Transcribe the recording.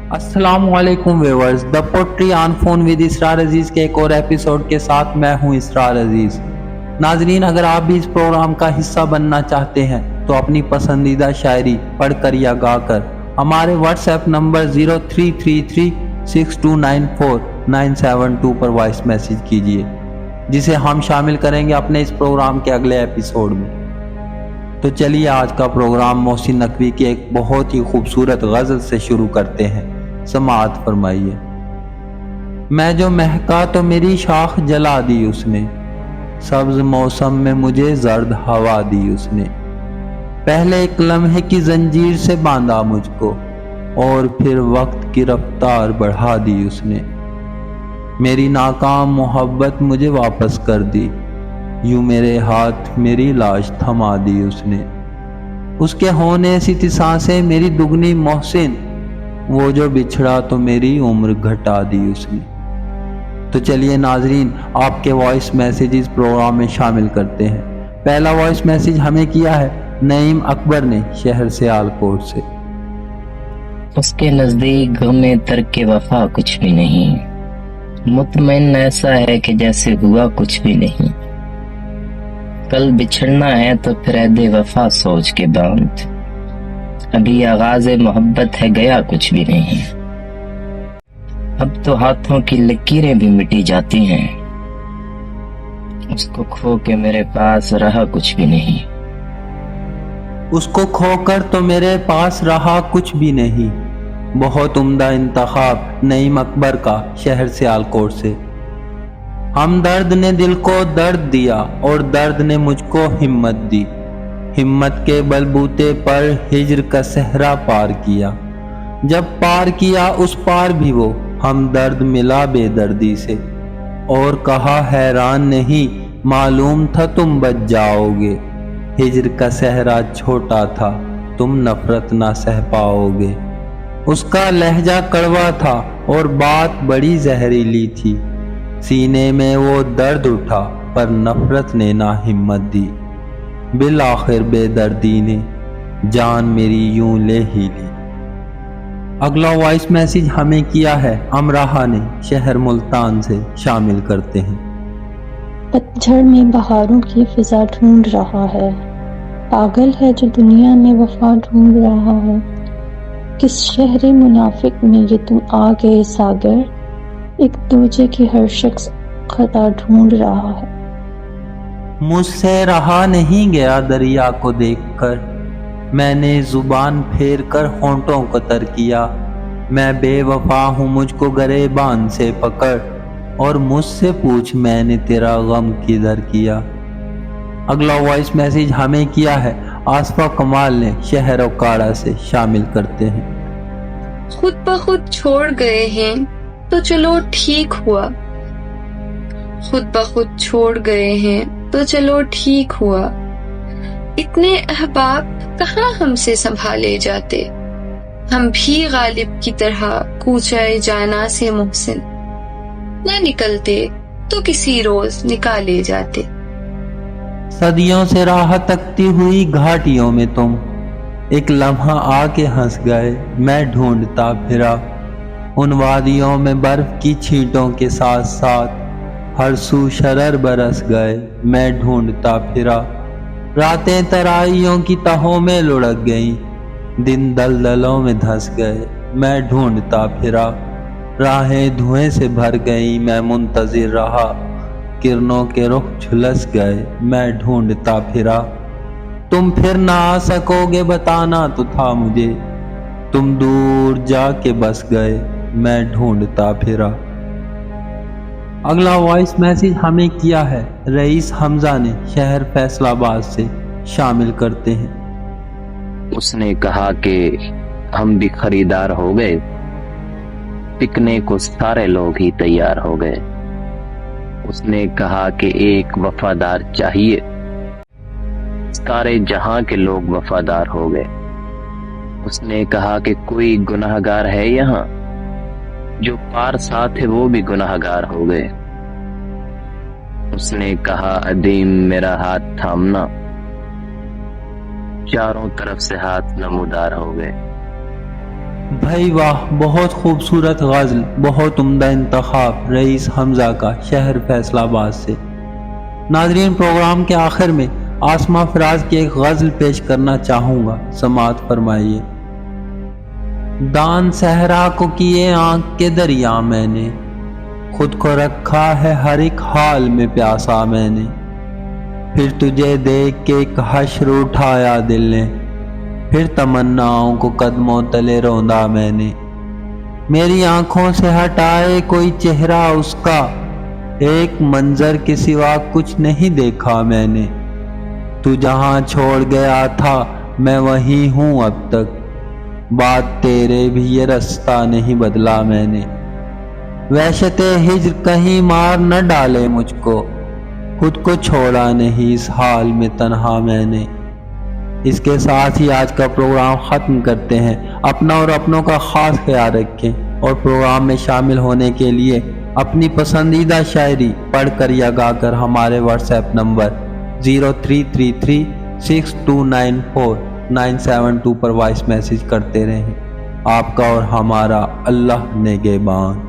अस्सलाम वालेकुम viewers, the poetry on phone with Israr Aziz के एक और एपिसोड के साथ मैं हूं इसरार अजीज। नाजरीन, अगर आप भी इस प्रोग्राम का हिस्सा बनना चाहते हैं तो अपनी पसंदीदा शायरी पढ़कर या गाकर हमारे व्हाट्सएप नंबर 03336294 पर वॉइस मैसेज कीजिए, जिसे हम शामिल करेंगे अपने इस प्रोग्राम के अगले एपिसोड में। तो चलिए आज का प्रोग्राम मोहसिन नकवी की एक बहुत ही खूबसूरत गजल से शुरू करते हैं। समाअत फरमाइए। मैं जो महका तो मेरी शाख जला दी उसने, सब्ज मौसम में मुझे जर्द हवा दी उसने। पहले एक लम्हे की जंजीर से बांधा मुझको और फिर वक्त की रफ्तार बढ़ा दी उसने। मेरी नाकाम मोहब्बत मुझे वापस कर दी, यूं मेरे हाथ मेरी लाश थमा दी उसने। उसके होने सी थी सांसें मेरी दुगनी मोहसिन, वो जो बिछड़ा तो मेरी उम्र घटा दी उसने। तो चलिए नाजरीन, आपके वॉइस मैसेजेस प्रोग्राम में शामिल करते हैं। पहला वॉइस मैसेज हमें किया है नईम अकबर ने शहर से आलकोट से। उसके नजदीक गमे तर्क वफा कुछ भी नहीं, मुतमईन ऐसा है कि जैसे हुआ कुछ भी नहीं। कल बिछड़ना है तो फिर ऐदे वफा सोच के बांध, अभी आगाज मोहब्बत है गया कुछ भी नहीं। अब तो हाथों की लकीरें भी मिटी जाती हैं, उसको खो के मेरे पास रहा कुछ भी नहीं। उसको खोकर तो मेरे पास रहा कुछ भी नहीं। बहुत उम्दा इंतखाब नईम अकबर का शहर से आलकोट से। हम दर्द ने दिल को दर्द दिया और दर्द ने मुझको हिम्मत दी। हिम्मत के बलबूते पर हिज्र का सहरा पार किया। जब पार किया उस पार भी वो हम दर्द मिला बेदर्दी से, और कहा हैरान नहीं मालूम था तुम बच जाओगे। हिज्र का सहरा छोटा था तुम नफरत ना सह पाओगे। उसका लहजा कड़वा था और बात बड़ी जहरीली थी। सीने में वो दर्द उठा पर नफरत ने ना हिम्मत दी। बिल आखिर बेदर्दी ने जान मेरी यूं ले ही ली। अगला वॉइस मैसेज हमें किया है अमराहा ने शहर मुल्तान से, शामिल करते हैं। पतझड़ में बहारों की फिजा ढूंढ रहा है, पागल है जो दुनिया में वफा ढूंढ रहा है। किस शहर मुनाफिक में ये तुम आ गए सागर, एक दूजे की हर शख्स खता ढूंढ रहा है। मुझसे रहा नहीं गया दरिया को देखकर, मैंने जुबान फेर कर होंठों को तर किया। मैं बेवफा हूँ मुझको गरेबान से पकड़, और मुझसे पूछ मैंने तेरा गम किधर किया। अगला वॉइस मैसेज हमें किया है आसफा कमाल ने शहर ओकाड़ा से, शामिल करते हैं। खुद ब खुद छोड़ गए हैं तो चलो ठीक हुआ, खुद ब खुद छोड़ गए हैं तो चलो ठीक हुआ। इतने अहबाब कहाँ हमसे संभाले जाते, हम भी गालिब की तरह कूचाए जाना से मुहसिन न निकलते तो किसी रोज निकाले जाते। सदियों से राह तकती हुई घाटियों में तुम एक लम्हा आके हंस गए। मैं ढूंढता फिरा उन वादियों में बर्फ की छींटों के साथ साथ, हर सू शरर बरस गए। मैं ढूंढता फिरा रातें तराइयों की तहों में लुढ़क गईं, दिन दलदलों में धंस गए। मैं ढूंढता फिरा राहें धुएं से भर गईं, मैं मुंतजिर रहा किरणों के रुख झुलस गए। मैं ढूंढता फिरा तुम फिर ना आ सकोगे बताना तो था मुझे, तुम दूर जाके बस गए। मैं ढूंढता फिरा। अगला वॉइस मैसेज हमें किया है रईस हमजा ने शहर फैसलाबाद से, शामिल करते हैं। उसने कहा कि हम भी खरीदार हो गए, बिकने को सारे लोग ही तैयार हो गए। उसने कहा कि एक वफादार चाहिए, सारे जहां के लोग वफादार हो गए। उसने कहा कि कोई गुनाहगार है यहाँ, जो पार साथ है वो भी गुनाहगार हो गए। उसने कहा अदीम मेरा हाथ थामना, चारों तरफ से हाथ नमूदार हो गए। بھائی واہ، بہت خوبصورت غزل، بہت عمدہ انتخاب رئیس حمزہ کا شہر فیصل آباد سے۔ ناظرین، پروگرام کے آخر میں آسماں فراز کی ایک غزل پیش کرنا چاہوں گا، سماعت فرمائیے۔ دان صحرا کو کیے آنکھ کے دریا میں نے، خود کو رکھا ہے ہر ایک حال میں پیاسا میں نے، پھر تجھے دیکھ کے ایک حشر اٹھایا دل نے، پھر تمناؤں کو قدموں تلے روندا میں نے، میری آنکھوں سے ہٹائے کوئی چہرہ اس کا، ایک منظر کے سوا کچھ نہیں دیکھا میں نے، تو جہاں چھوڑ گیا تھا میں وہیں ہوں اب تک، بات تیرے بھی یہ رستہ نہیں بدلا میں نے، وحشت ہجر کہیں مار نہ ڈالے مجھ کو، خود کو چھوڑا نہیں اس حال میں تنہا میں نے۔ اس کے ساتھ ہی آج کا پروگرام ختم کرتے ہیں۔ اپنا اور اپنوں کا خاص خیال رکھیں، اور پروگرام میں شامل ہونے کے لیے اپنی پسندیدہ شاعری پڑھ کر یا گا کر ہمارے واٹس ایپ نمبر 03336294 972 پر وائس میسیج کرتے رہیں۔ آپ کا اور ہمارا اللہ نگہبان۔